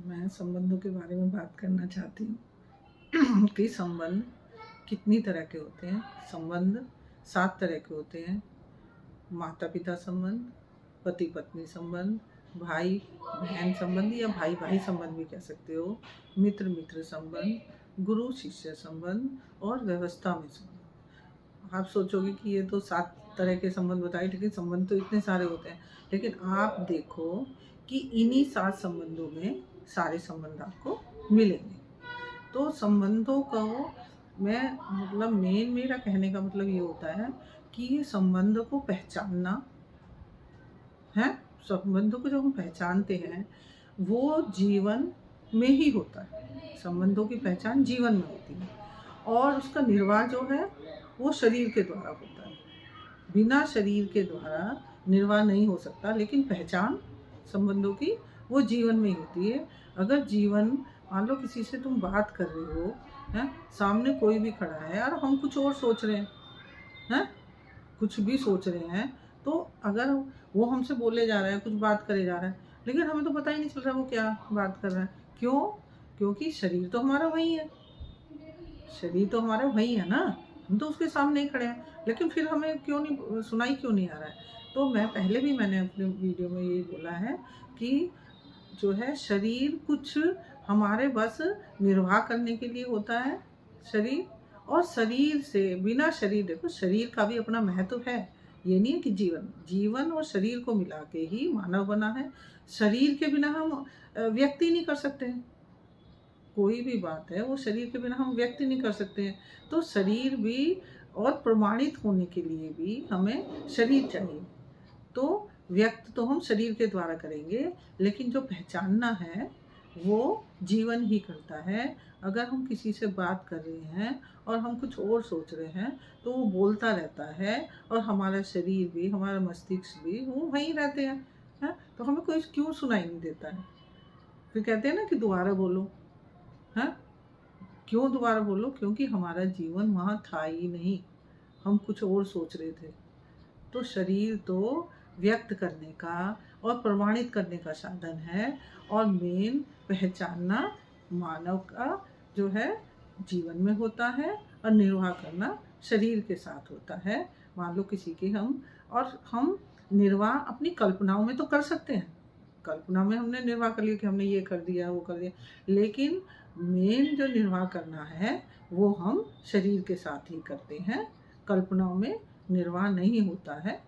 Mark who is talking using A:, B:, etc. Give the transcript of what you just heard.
A: मैं संबंधों के बारे में बात करना चाहती हूँ कि संबंध कितनी तरह के होते हैं। संबंध 7 तरह के होते हैं। माता पिता संबंध, पति पत्नी संबंध, भाई बहन संबंध या भाई भाई संबंध भी कह सकते हो, मित्र मित्र संबंध, गुरु शिष्य संबंध और व्यवस्था में संबंध। आप सोचोगे कि ये तो 7 तरह के संबंध बताए, लेकिन संबंध तो इतने सारे होते हैं। लेकिन आप देखो कि इन्हीं 7 संबंधों में सारे संबंध आपको मिलेंगे। तो संबंधों को मैं मेरा कहने का मतलब ये होता है कि ये संबंध को पहचानना है। संबंधों को जो हम पहचानते हैं वो जीवन में ही होता है। संबंधों की पहचान जीवन में होती है और उसका निर्वाह जो है वो शरीर के द्वारा होता है। बिना शरीर के द्वारा निर्वाह नहीं हो सकता, लेकिन पहचान संबंधों की वो जीवन में ही होती है। अगर जीवन, मान लो किसी से तुम बात कर रहे हो, हैं, सामने कोई भी खड़ा है और हम कुछ और सोच रहे हैं, कुछ भी सोच रहे हैं, तो अगर वो हमसे बोले जा रहा है, कुछ बात करे जा रहा है, लेकिन हमें तो पता ही नहीं चल रहा वो क्या बात कर रहा है। क्यों? क्योंकि शरीर तो हमारा वही है, शरीर तो हमारा वही है ना, हम तो उसके सामने ही खड़े हैं, लेकिन फिर हमें क्यों नहीं सुनाई क्यों नहीं आ रहा है। तो मैंने अपने वीडियो में ये बोला है कि जो है शरीर कुछ हमारे बस निर्वाह करने के लिए होता है शरीर, और शरीर से बिना शरीर, देखो शरीर का भी अपना महत्व है। ये नहीं है कि जीवन और शरीर को मिला के ही मानव बना है। शरीर के बिना हम व्यक्ति नहीं कर सकते हैं। कोई भी बात है वो शरीर के बिना हम व्यक्त नहीं कर सकते हैं। तो शरीर भी, और प्रमाणित होने के लिए भी हमें शरीर चाहिए। तो व्यक्त तो हम शरीर के द्वारा करेंगे, लेकिन जो पहचानना है वो जीवन ही करता है। अगर हम किसी से बात कर रहे हैं और हम कुछ और सोच रहे हैं तो वो बोलता रहता है और हमारा शरीर भी, हमारा मस्तिष्क भी वो वहीं रहते हैं। तो हमें कोई क्यों सुनाई नहीं देता है। फिर कहते हैं ना कि दोबारा बोलो, है क्यों दोबारा बोलो? क्योंकि हमारा जीवन वहाँ था ही नहीं, हम कुछ और सोच रहे थे। तो शरीर तो व्यक्त करने का और प्रमाणित करने का साधन है, और मेन पहचानना मानव का जो है जीवन में होता है, और निर्वाह करना शरीर के साथ होता है। मान लो किसी के हम निर्वाह अपनी कल्पनाओं में तो कर सकते हैं, कल्पना में हमने निर्वाह कर लिया कि हमने ये कर दिया वो कर दिया, लेकिन मेन जो निर्वाह करना है वो हम शरीर के साथ ही करते हैं। कल्पनाओं में निर्वाह नहीं होता है।